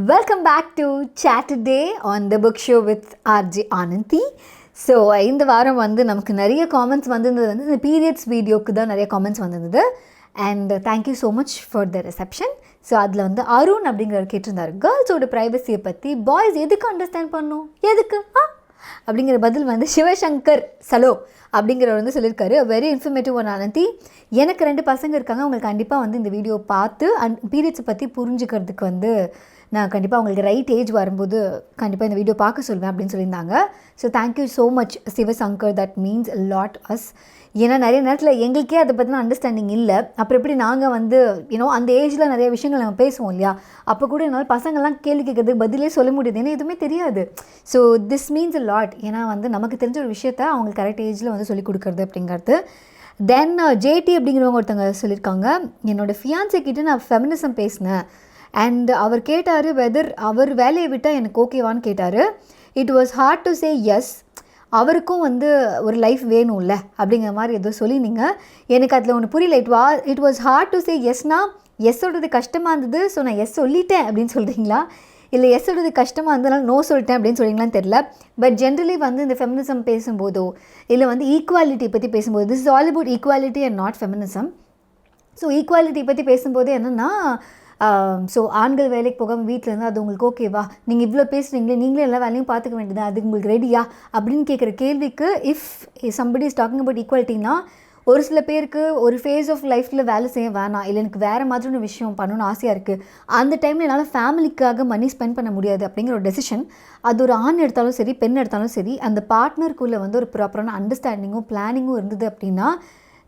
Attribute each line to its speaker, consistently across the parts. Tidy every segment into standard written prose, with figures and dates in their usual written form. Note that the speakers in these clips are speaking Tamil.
Speaker 1: Welcome back to Chat Today on the Book Show with RJ Ananthi. So இந்த வாரம் வந்து நமக்கு நிறைய காமெண்ட்ஸ் வந்திருந்தது வந்து இந்த பீரியட்ஸ் வீடியோக்கு தான் நிறைய காமெண்ட்ஸ் வந்திருந்தது. And thank you so much for the reception. So அதில் வந்து அருண் அப்படிங்கிறவர் கேட்டிருந்தார், கேர்ள்ஸோட ப்ரைவசியை பற்றி பாய்ஸ் எதுக்கு அண்டர்ஸ்டாண்ட் பண்ணணும், எதுக்கு அப்படிங்கிற பதில் வந்து சிவசங்கர் சலோ அப்படிங்கிறவர் வந்து சொல்லியிருக்காரு. Very informative one Anandhi. எனக்கு 2 பசங்க இருக்காங்க. அவங்களுக்கு கண்டிப்பாக வந்து இந்த வீடியோ பார்த்து பீரியட்ஸை பற்றி புரிஞ்சுக்கிறதுக்கு வந்து நான் கண்டிப்பாக அவங்களுக்கு ரைட் ஏஜ் வரும்போது கண்டிப்பாக இந்த வீடியோ பார்க்க சொல்வேன் அப்படின்னு சொல்லியிருந்தாங்க. So thank you so much Sivasankar, that means lot us. ஏன்னா நிறைய நேரத்தில் எங்களுக்கே அதை பற்றின அண்டர்ஸ்டாண்டிங் இல்லை. அப்புறம் எப்படி நாங்கள் வந்து அந்த ஏஜில் நிறைய விஷயங்கள் நம்ம பேசுவோம் இல்லையா, அப்போ கூட என்னால் பசங்கள்லாம் கேள்வி கேட்கறதுக்கு பதிலே சொல்ல முடியாது, ஏன்னா எதுவுமே தெரியாது. So this means lot. ஏன்னா வந்து நமக்கு தெரிஞ்ச ஒரு விஷயத்த அவங்களுக்கு கரெக்ட் ஏஜில் வந்து சொல்லிக் கொடுக்குறது அப்படிங்கிறது. தென் ஜேடி அப்படிங்கிறவங்க ஒருத்தவங்க சொல்லியிருக்காங்க, என்னோடய ஃபியான்ஸே கிட்டே நான் ஃபெமினிசம் பேசினேன் அண்ட் அவர் கேட்டார் வெதர் அவர் வேலையை விட்டால் எனக்கு ஓகேவான்னு கேட்டார். It was hard to say yes. அவருக்கும் வந்து ஒரு லைஃப் வேணும்ல அப்படிங்கிற மாதிரி ஏதோ சொல்லியிருந்தீங்க. எனக்கு அதில் ஒன்று புரியல. It was hard to say எஸ்னா எஸ் சொல்கிறது கஷ்டமாக இருந்தது, ஸோ நான் எஸ் சொல்லிட்டேன் அப்படின்னு சொல்கிறீங்களா, இல்லை எஸ் சொல்கிறது கஷ்டமாக இருந்ததுனால நோ சொல்லிட்டேன் அப்படின்னு சொல்கிறீங்களான்னு தெரில. பட் ஜென்ரலி வந்து இந்த ஃபெமினிசம் பேசும்போதோ இல்லை வந்து ஈக்குவாலிட்டி பற்றி பேசும்போது, this is all about equality and not feminism. So equality பற்றி பேசும்போது என்னென்னா, ஸோ ஆண்கள் வேலைக்கு போகாமல் வீட்டில் இருந்தால் அது உங்களுக்கு ஓகேவா, நீங்கள் இவ்வளோ பேசுகிறீங்களே, நீங்களே எல்லா வேலையும் பார்த்துக்க வேண்டியது, அது உங்களுக்கு ரெடியா அப்படின்னு கேட்குற கேள்விக்கு if somebody is talking about ஈக்குவாலிட்டினா, ஒரு சில பேருக்கு ஒரு ஃபேஸ் ஆஃப் லைஃப்பில் வேலை செய்ய வேணாம், இல்லை எனக்கு வேறு மாதிரியான விஷயம் பண்ணணும்னு ஆசையாக இருக்குது, அந்த டைமில் என்னால் ஃபேமிலிக்காக மணி ஸ்பெண்ட் பண்ண முடியாது அப்படிங்கிற ஒரு டெசிஷன், அது ஒரு ஆண் எடுத்தாலும் சரி பெண் எடுத்தாலும் சரி, அந்த பார்ட்னருக்குள்ளே வந்து ஒரு ப்ராப்பரான அண்டர்ஸ்டாண்டிங்கும் பிளானிங்கும் இருந்தது அப்படின்னா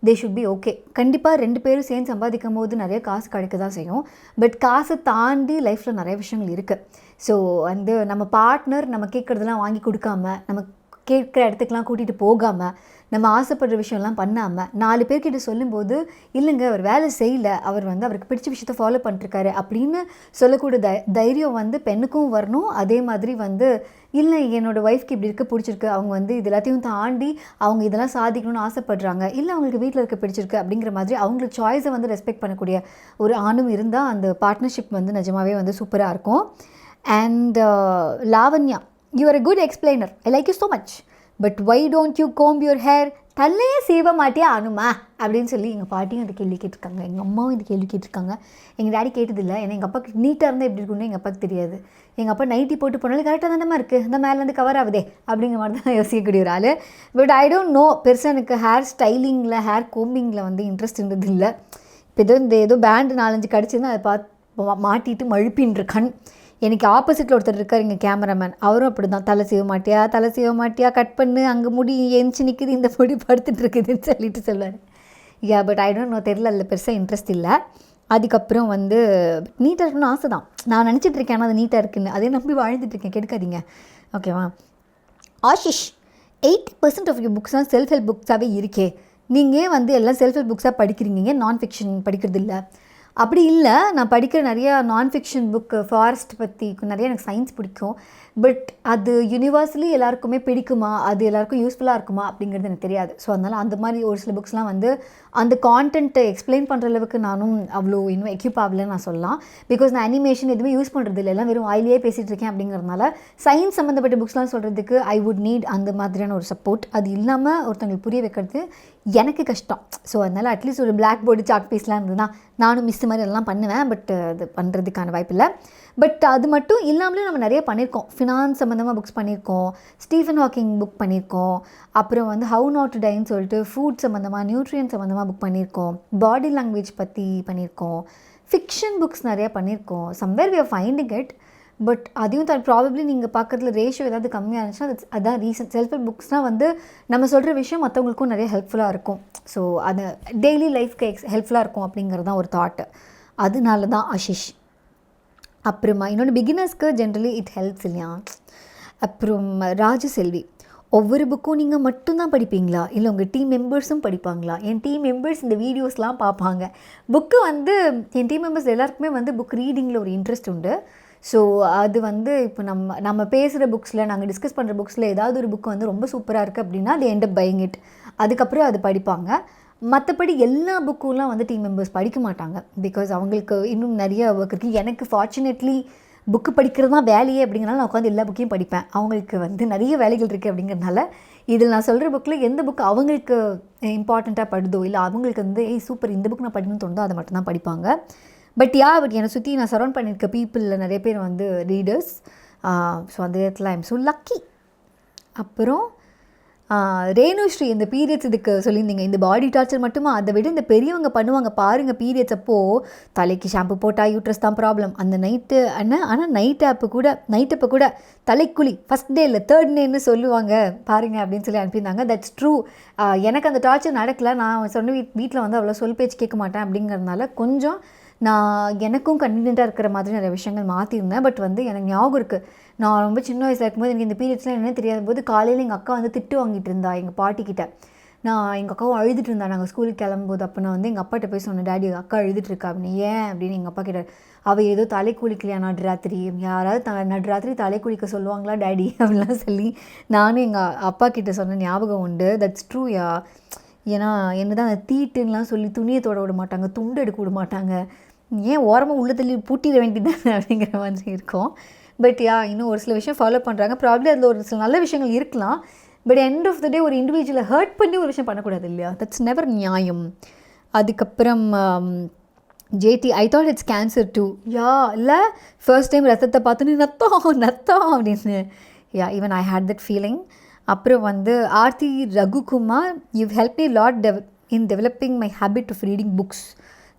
Speaker 1: தே ஷுட் பி ஓகே. கண்டிப்பாக 2 பேரும் சேர்ந்து சம்பாதிக்கும் போது நிறைய காசு கிடைக்க தான் செய்யும். பட் காசை தாண்டி லைஃப்பில் நிறைய விஷயங்கள் இருக்குது. ஸோ வந்து நம்ம பார்ட்னர் நம்ம கேட்குறதெல்லாம் வாங்கி கொடுக்காம, நம்ம கேட்குற இடத்துக்கெலாம் கூட்டிகிட்டு போகாமல், நம்ம ஆசைப்படுற விஷயம்லாம் பண்ணாமல் 4 பேர்கிட்ட சொல்லும்போது, இல்லைங்க அவர் வேலை செய்யலை, அவர் வந்து அவருக்கு பிடிச்ச விஷயத்தை ஃபாலோ பண்ணிட்டுருக்காரு அப்படின்னு சொல்லக்கூடிய தைரியம் வந்து பெண்ணுக்கும் வரணும். அதே மாதிரி வந்து இல்லை என்னோடய ஒய்ஃப்க்கு இப்படி இருக்க பிடிச்சிருக்கு, அவங்க வந்து இது எல்லாத்தையும் தாண்டி அவங்க இதெல்லாம் சாதிக்கணும்னு ஆசைப்படுறாங்க, இல்லை அவங்களுக்கு வீட்டில் இருக்க பிடிச்சிருக்கு அப்படிங்கிற மாதிரி அவங்களுக்கு சாய்ஸை வந்து ரெஸ்பெக்ட் பண்ணக்கூடிய ஒரு ஆணும் இருந்தால் அந்த பார்ட்னர்ஷிப் வந்து நிஜமாகவே வந்து சூப்பராக இருக்கும். And Lavanya, you are a good explainer, I like you so much, but why don't you comb your hair, தலையே சீவ மாட்டியா அனுமா அப்படின்னு சொல்லி எங்கள் பாட்டியும் அந்த கேள்வி கேட்டிருக்காங்க, எங்கள் அம்மாவும் இந்த கேள்வி கேட்டிருக்காங்க. எங்கள் டாடி கேட்டதில்லை, ஏன்னா எங்கள் அப்பாவுக்கு நீட்டாக இருந்தால் எப்படி இருக்குன்னு எங்கள் அப்பாவுக்கு தெரியாது. எங்கள் அப்பா நைட்டி போட்டு போனாலும் கரெக்டாக தானே இருக்குது, இந்த மேலேருந்து கவர் ஆகுதே அப்படிங்கிற மாதிரி தான் யோசிக்கக்கூடிய ஒரு ஆள். பட் ஐ டோன்ட் நோ, பெருசாக எனக்கு ஹேர் ஸ்டைலிங்கில் ஹேர் கோம்பிங்கில் வந்து இன்ட்ரெஸ்ட் இருந்தது இல்லை. இப்போ ஏதோ பேண்டு 4-5 கிடச்சிருந்தா அதை பார்த்து மாட்டிட்டு மழுப்பின்ற கண். எனக்கு ஆப்போசிட்டில் ஒருத்தர் இருக்கார், எங்கள் கேமராமேன், அவரும் அப்படி தான், தலை சீவ மாட்டியா கட் பண்ணு, அங்கே முடி எஞ்சி நிற்குது, இந்த முடி படுத்துட்டு இருக்குதுன்னு சொல்லிட்டு சொல்லுவார். பட் ஐ டோன்ட் நோ, தெரில, அதில் பெருசாக இன்ட்ரெஸ்ட் இல்லை. அதுக்கப்புறம் வந்து நீட்டாக இருக்கணும்னு ஆசை தான், நான் நினச்சிட்ருக்கேன், ஆனால் அது நீட்டாக இருக்குன்னு, அதே நம்பி வாழ்ந்துட்டுருக்கேன், கெடுக்காதீங்க ஓகேவா. ஆஷிஷ், 80% ஆஃப் யூ புக்ஸ் தான் செல்ஃப் ஹெல்ப் புக்ஸாகவே இருக்கே, நீங்கள் வந்து எல்லாம் செல்ஃப் ஹெல்ப் புக்ஸாக படிக்கிறீங்க, நான் ஃபிக்ஷன் படிக்கிறது இல்லை. அப்படி இல்லை, நான் படிக்கிற நிறையா நான் ஃபிக்ஷன் புக்கு, ஃபாரஸ்ட் பற்றி நிறைய எனக்கு சயின்ஸ் பிடிக்கும். பட் அது யூனிவர்சலி எல்லாருக்குமே பிடிக்குமா, அது எல்லாருக்கும் யூஸ்ஃபுல்லாக இருக்குமா அப்படிங்கிறது எனக்கு தெரியாது. ஸோ அதனால் அந்த மாதிரி ஒரு சில புக்ஸ்லாம் வந்து அந்த கான்டென்ட்டை எக்ஸ்பிளைன் பண்ணுற அளவுக்கு நானும் அவ்வளோ இன்னும் எக்யூப் ஆகலைன்னு நான் சொல்லலாம். பிகாஸ் நான் அனிமேஷன் எதுவுமே யூஸ் பண்ணுறது இல்லை, எல்லாம் வெறும் வாயிலேயே பேசிகிட்டு இருக்கேன் அப்படிங்கிறதுனால சயின்ஸ் சம்மந்தப்பட்ட புக்ஸ்லாம் சொல்கிறதுக்கு ஐ வுட் நீட் அந்த மாதிரியான ஒரு சப்போர்ட். அது இல்லாமல் ஒருத்தவங்களுக்கு புரிய வைக்கிறது எனக்கு கஷ்டம். ஸோ அதனால் அட்லீஸ்ட் ஒரு பிளாக் போர்டு சாக் பீஸ்லாம் இருந்ததுன்னா நானும் மிஸ் மாதிரி எல்லாம் பண்ணுவேன். பட் அது பண்ணுறதுக்கான வாய்ப்பு இல்லை. பட் அது மட்டும் இல்லாமலே நம்ம நிறைய பண்ணியிருக்கோம். ஃபினான்ஸ் சம்மந்தமாக புக்ஸ் பண்ணியிருக்கோம், ஸ்டீஃபன் ஹாக்கிங் புக் பண்ணியிருக்கோம், அப்புறம் வந்து ஹவு நாட் டு டைன்னு சொல்லிட்டு ஃபுட் சம்மந்தமாக, நியூட்ரியன் சம்மந்தமாக புக் பண்ணியிருக்கோம், பாடி லாங்குவேஜ் பற்றி பண்ணியிருக்கோம், ஃபிக்ஷன் புக்ஸ் நிறையா பண்ணியிருக்கோம். Somewhere we are finding it. But அதையும் ப்ராபப்ளி நீங்கள் பார்க்குறதுல ரேஷியோ ஏதாவது கம்மியாக இருந்துச்சுன்னா அதான் ரீசன். செல்ஃப் ஹெல்ப் புக்ஸ்னால் வந்து நம்ம சொல்கிற விஷயம் மற்றவங்களுக்கும் நிறைய ஹெல்ப்ஃபுல்லாக இருக்கும். ஸோ அது டெய்லி லைஃப்க்கு ஹெல்ப்ஃபுல்லாக இருக்கும் அப்படிங்கிறது தான் ஒரு தாட்டு. அதனால தான் ஆஷிஷ். அப்புறமா இன்னொன்று பிகினர்ஸ்க்கு ஜென்ரலி இட் ஹெல்ப்ஸ் இல்லையா. அப்புறம் ராஜசெல்வி, ஒவ்வொரு புக்கும் நீங்கள் மட்டும்தான் படிப்பீங்களா, இல்லை உங்கள் டீம் மெம்பர்ஸும் படிப்பாங்களா? என் டீம் மெம்பர்ஸ் இந்த வீடியோஸ்லாம் பார்ப்பாங்க. புக்கு வந்து என் டீம் மெம்பர்ஸ் எல்லாருக்குமே வந்து புக் ரீடிங்கில் ஒரு இன்ட்ரெஸ்ட் உண்டு. ஸோ அது வந்து இப்போ நம்ம பேசுகிற புக்ஸில், நாங்கள் டிஸ்கஸ் பண்ணுற புக்ஸில் ஏதாவது ஒரு புக்கு வந்து ரொம்ப சூப்பராக இருக்குது அப்படின்னா அது எண்ட் அப் பையிங் இட், அதுக்கப்புறம் அது படிப்பாங்க. மற்றபடி எல்லா புக்கும்லாம் வந்து டீம் மெம்பர்ஸ் படிக்க மாட்டாங்க. பிகாஸ் அவங்களுக்கு இன்னும் நிறைய ஒர்க் இருக்குது. எனக்கு ஃபார்ச்சுனேட்லி புக்கு படிக்கிறது தான் வேலையே அப்படிங்கிறனால நான் உட்காந்து எல்லா புக்கையும் படிப்பேன். அவங்களுக்கு வந்து நிறைய வேலைகள் இருக்குது அப்படிங்கிறதுனால இதில் நான் சொல்கிற புக்கில் எந்த புக்கு அவங்களுக்கு இம்பார்ட்டண்ட்டாக படுதோ இல்லை அவங்களுக்கு வந்து சூப்பர் இந்த புக் நான் படிக்கணும்னு தோணுதோ அதை மட்டும்தான் படிப்பாங்க. பட் என்னை சுற்றி நான் சரௌண்ட் பண்ணியிருக்க பீப்புளில் நிறைய பேர் வந்து ரீடர்ஸ். ஸோ அந்த இடத்துல ஐம் ஸோ லக்கி. அப்புறம் ரேணுஸ்ரீ இந்த பீரியட்ஸ் இதுக்கு சொல்லியிருந்தீங்க, இந்த பாடி டார்ச்சர் மட்டுமா, அதை விட இந்த பெரியவங்க பண்ணுவாங்க பாருங்கள் பீரியட்ஸ் அப்போது தலைக்கு ஷாம்பு போட்டால் யூட்ரஸ் தான் ப்ராப்ளம். அந்த நைட்டு ஆனால் நைட்டப்போ கூட தலைக்குழி ஃபஸ்ட் டே இல்லை 3rd டேன்னு சொல்லுவாங்க பாருங்கள் அப்படின்னு சொல்லி அனுப்பியிருந்தாங்க. That's true. எனக்கு அந்த டார்ச்சர் நடக்கலை. நான் சொன்ன வீட்டில் வந்து அவ்வளோ சொல் பேச்சு கேட்க மாட்டேன் அப்படிங்கிறதுனால கொஞ்சம் நான் எனக்கும் கன்வீனியண்ட்டாக இருக்கிற மாதிரி நிறைய விஷயங்கள் மாற்றிருந்தேன். பட் வந்து எனக்கு ஞாபகம் இருக்குது, நான் ரொம்ப சின்ன வயசில் இருக்கும்போது எனக்கு இந்த பீரியட்ஸ்லாம் என்ன தெரியாத போது காலையில் எங்கள் அக்கா வந்து திட்டு வாங்கிட்டு இருந்தா எங்கள் பாட்டிக்கிட்ட. எங்கள் அக்காவும் அழுதுட்டு இருந்தா நாங்கள் ஸ்கூலுக்கு கிளம்பும்போது. அப்போ நான் வந்து எங்கள் அப்பாட்ட போய் சொன்னேன், டாடி அக்கா அழுதுட்டு இருக்கா அப்படின்னு. ஏன் அப்படின்னு எங்கள் அப்பா கிட்ட, அவள் ஏதோ தலை குளிக்கலையா நடுராத்திரி, யாராவது நடுராத்திரி தலை குளிக்க சொல்லுவாங்களா டாடி அப்படின்லாம் சொல்லி நானும் எங்கள் அப்பா கிட்ட சொன்ன ஞாபகம் உண்டு. தட்ஸ் ட்ரூ யா. ஏன்னா என்ன தான் அந்த தீட்டுன்னெலாம் சொல்லி துணியை தொட விட மாட்டாங்க, துண்டு எடுக்க விட மாட்டாங்க, ஏன் ஓரமாக உள்ள தள்ளி பூட்டிட வேண்டியதானே அப்படிங்கிற மாதிரி இருக்கும். பட் இன்னும் ஒரு சில விஷயம் ஃபாலோ பண்ணுறாங்க. ப்ராப்ளி அதில் ஒரு சில நல்ல விஷயங்கள் இருக்கலாம். பட் எண்ட் ஆஃப் த டே ஒரு இண்டிவிஜுவலை ஹர்ட் பண்ணி ஒரு விஷயம் பண்ணக்கூடாது இல்லையா? தட்ஸ் நெவர் நியாயம். அதுக்கப்புறம் JD I thought it's cancer too. இல்லை ஃபர்ஸ்ட் டைம் ரத்தத்தை பார்த்துன்னு நத்தம் அப்படின்னு. Even I hate that feeling. அப்புறம் வந்து Aarthi Ragukumar, you help me lot in developing my habit of reading books.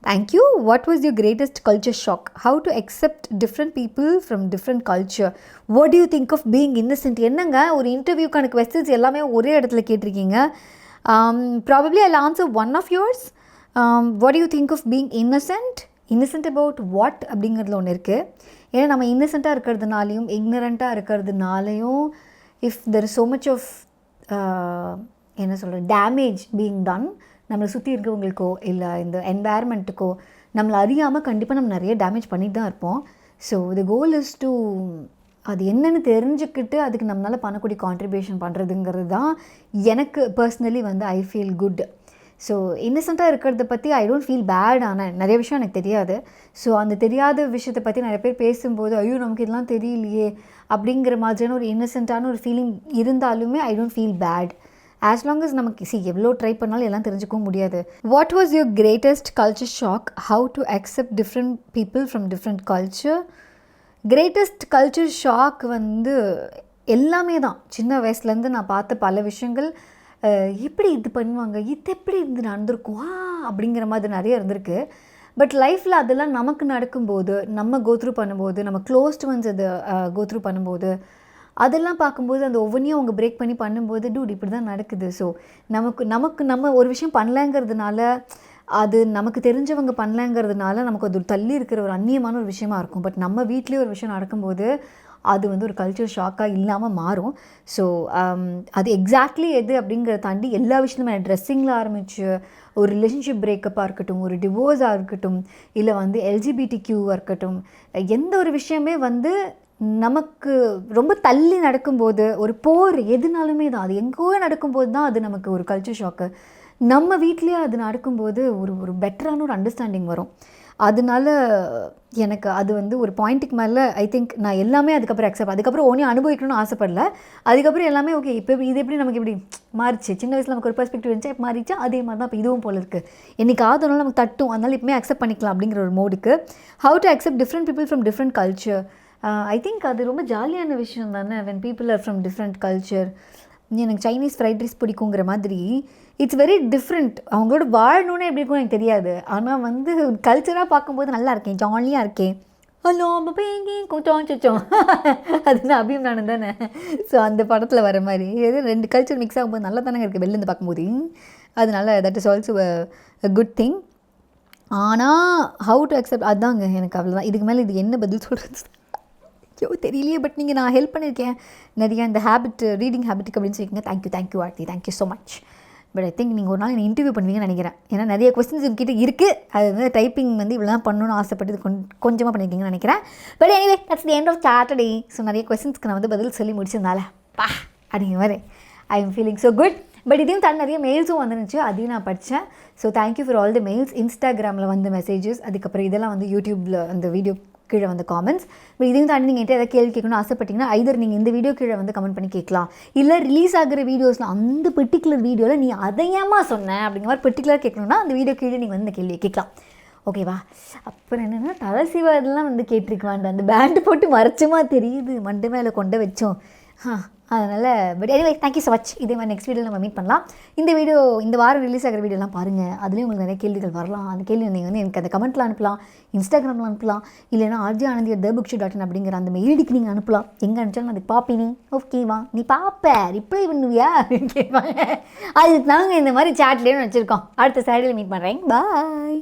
Speaker 1: Thank you. What was your greatest culture shock? How to accept different people from different culture? What do you think of being innocent? என்னங்க ஒரு இன்டர்வியூக்கான questions எல்லாமே ஒரே இடத்துல கேட்டிருக்கீங்க. Probably I'll answer one of yours. What do you think of being innocent? Innocent about what அப்படிங்கிறதுல ஒன்று இருக்குது. ஏன்னா நம்ம இன்னசென்ட்டாக இருக்கிறதுனாலையும் இக்னரண்ட்டாக இருக்கிறதுனாலையும் if there is so much of என்ன சொல்கிறது டேமேஜ் பீயிங் டன் நம்மளை சுற்றி இருக்கவங்களுக்கோ இல்லை இந்த என்வாயர்மெண்ட்டுக்கோ நம்மளை அறியாமல் கண்டிப்பாக நம்ம நிறைய டேமேஜ் பண்ணிட்டு தான் இருப்போம். So the goal is to அது என்னென்னு தெரிஞ்சுக்கிட்டு அதுக்கு நம்மளால் பண்ணக்கூடிய கான்ட்ரிபியூஷன் பண்ணுறதுங்கிறது தான் எனக்கு பர்சனலி வந்து ஐ ஃபீல் குட். ஸோ இன்னசென்ட்டாக இருக்கிறத பற்றி ஐ டோன்ட் ஃபீல் பேட். ஆனால் நிறைய விஷயம் எனக்கு தெரியாது. ஸோ அந்த தெரியாத விஷயத்தை பற்றி நிறைய பேர் பேசும்போது ஐயோ நமக்கு இதெல்லாம் தெரியலையே அப்படிங்கிற மாதிரியான ஒரு இன்னசென்ட்டான ஒரு ஃபீலிங் இருந்தாலுமே I don't feel bad. As long as நமக்கு எவ்வளோ ட்ரை பண்ணாலும் எல்லாம் தெரிஞ்சுக்கவும் முடியாது. What was your greatest culture shock? How to accept different people from different culture? Greatest culture shock வந்து எல்லாமே தான். சின்ன வயசுலேருந்து நான் பார்த்த பல விஷயங்கள் எப்படி இது பண்ணுவாங்க, இது எப்படி இது நடந்திருக்கும் அப்படிங்கிற மாதிரி நிறைய இருந்திருக்கு. பட் லைஃப்பில் அதெல்லாம் நமக்கு நடக்கும்போது, நம்ம கோத்ரூ பண்ணும்போது, நம்ம க்ளோஸ்ட் ஒன்ஸ் அது கோத்ரூ பண்ணும்போது, அதெல்லாம் பார்க்கும்போது அந்த ஒவ்வொன்றையும் அவங்க பிரேக் பண்ணி பண்ணும்போது டூட் இப்படி தான் நடக்குது. ஸோ நம்ம ஒரு விஷயம் பண்ணலங்கிறதுனால, அது நமக்கு தெரிஞ்சவங்க பண்ணலங்கிறதுனால நமக்கு அது தள்ளி இருக்கிற ஒரு அந்நியமான ஒரு விஷயமா இருக்கும். பட் நம்ம வீட்லேயே ஒரு விஷயம் நடக்கும்போது அது வந்து ஒரு கல்ச்சர் ஷாக்காக இல்லாமல் மாறும். ஸோ அது எக்ஸாக்ட்லி எது அப்படிங்கிறத தாண்டி எல்லா விஷயமுமே ட்ரெஸ்ஸிங்கில் ஆரம்பித்து ஒரு ரிலேஷன்ஷிப் பிரேக்கப்பாக இருக்கட்டும், ஒரு டிவோர்ஸாக இருக்கட்டும், இல்லை வந்து LGBTQ இருக்கட்டும், எந்த ஒரு விஷயமே வந்து நமக்கு ரொம்ப தள்ளி நடக்கும்போது, ஒரு போர் எதுனாலுமே தான் அது எங்கோ நடக்கும்போது தான் அது நமக்கு ஒரு கல்ச்சர் ஷாக்கு. நம்ம வீட்லேயே அது நடக்கும்போது ஒரு பெட்டரான ஒரு அண்டர்ஸ்டாண்டிங் வரும். அதனால எனக்கு அது வந்து ஒரு பாயிண்ட்டுக்கு மேலே ஐ திங்க் நான் எல்லாமே அதுக்கப்புறம் ஒன்றே அனுபவிக்கணும்னு ஆசைப்படல. அதுக்கப்புறம் எல்லாமே ஓகே இப்போ இது எப்படி நமக்கு இப்படி மாறிச்சு, சின்ன வயசில் நமக்கு ஒரு பெர்ஸ்பெக்டிவ் இருந்துச்சு, இப்போ மாறிச்சா அதே மாதிரி தான் இப்போ இதுவும் போல இருக்குது. என்றைக்கு ஆதனால நமக்கு தட்டும், அதனால இப்போமே அக்செப்ட் பண்ணிக்கலாம் அப்படிங்கிற ஒரு மோடுக்கு. How to accept different people from different culture? I think அது ரொம்ப ஜாலியான விஷயம் தானே. When people are from different culture. எனக்கு சைனீஸ் ஃப்ரைட் ரைஸ் பிடிக்குங்கிற மாதிரி இட்ஸ் வெரி டிஃப்ரெண்ட். அவங்களோட வாழணுன்னு எப்படி இருக்கும் எனக்கு தெரியாது. ஆனால் வந்து கல்ச்சராக பார்க்கும்போது நல்லா இருக்கேன், ஜாலியாக இருக்கேன். ஹலோ கொஞ்சம் அதுதான் அபியும் நானும் தானே. ஸோ அந்த படத்தில் வர மாதிரி எது 2 கல்ச்சர் மிக்ஸ் ஆகும்போது நல்லா தானே இருக்குது வெளிலேருந்து பார்க்கும்போது. அதனால் that is also a good thing. ஆனால் ஹவு டு அக்செப்ட் அதாங்க எனக்கு அவ்வளோதான். இதுக்கு மேலே இது என்ன பதில் சொல்கிறது தெரியலையே. பட் நீங்கள் நான் ஹெல்ப் பண்ணியிருக்கேன் நிறையா இந்த ரீடிங் ஹேபிட்டுக்கு அப்படின்னு சொல்லியிருக்கீங்க. Thank you Aarthi, thank you so much. But I think நீங்கள் ஒரு நாள் என்னை இன்டர்வியூ பண்ணுவீங்கன்னு நினைக்கிறேன். ஏன்னா நிறைய கொஸ்டின்ஸ் உங்ககிட்ட இருக்குது. அது வந்து டைப்பிங் வந்து இவ்வளோ தான் பண்ணணும்னு ஆசைப்பட்டு கொஞ்சமாக பண்ணியிருக்கீங்கன்னு நினைக்கிறேன். But anyway that's the end of Saturday. So நிறைய கொஸ்டின்ஸ்க்கு நான் வந்து பதில் சொல்லி முடிச்சிருந்தால அப்படிங்கிற மாதிரி I am feeling so good. But இதையும் தாண்டி நிறைய மெயில்ஸும் வந்துருந்துச்சு, அதையும் நான் படித்தேன். So thank you for all the mails. இன்ஸ்டாகிராமில் வந்து மெசேஜஸ், அதுக்கப்புறம் இதெல்லாம் வந்து யூடியூப்பில் அந்த வீடியோ கீழே வந்து காமெண்ட்ஸ். பட் இதையும் தாண்டி நீங்கள் என்கிட்ட ஏதாவது கேள்வி கேட்கணும்னு ஆசைப்பட்டீங்கன்னா ஐதர் நீங்கள் இந்த வீடியோ கீழே வந்து கமெண்ட் பண்ணி கேட்கலாம், இல்லை ரிலீஸ் ஆகிற வீடியோஸில் அந்த பர்டிகுலர் வீடியோவில் நீ அதை ஏமா சொன்னேன் அப்படிங்கிற மாதிரி பர்டிகுலர் கேட்கணுன்னா அந்த வீடியோ கீழே நீங்கள் வந்து இந்த கேள்வியை கேட்கலாம். ஓகேவா? அப்புறம் என்னென்னா தலசிவா இதெல்லாம் வந்து கேட்டிருக்குவான்ட்டு அந்த பேண்டு போட்டு மறைச்சமா தெரியுது, மண்டை மேலே கொண்டு வச்சோம். அதனால் but anyway thank you so much. இதே மாதிரி நெக்ஸ்ட் வீடியோவில் நம்ம மீட் பண்ணலாம். இந்த வாரம் ரிலீஸ் ஆகிற வீடியோலாம் பாருங்கள். அதுலேயும் உங்களுக்கு நிறைய கேள்விகள் வரலாம். அந்த கேள்வி நீங்கள் வந்து எனக்கு அந்த கமெண்ட்டில் அனுப்பலாம், இன்ஸ்டாகிராமில் அனுப்பலாம், இல்லைனா rjananthi@thebookshop.in அப்படிங்கிற அந்த மெயிலுக்கு நீங்கள் அனுப்பலாம். எங்கே அனுப்பிச்சாலும் அதுக்கு பார்ப்பேன். நீ ஓகேவா? நீ பார்ப்ப ரிப்ளை பண்ணுவியா கேட்பாங்க. அது நாங்கள் இந்த மாதிரி சேட்லேயும் வச்சுருக்கோம். அடுத்த சாட்டர்டே மீட் பண்ணுறேன். பாய்.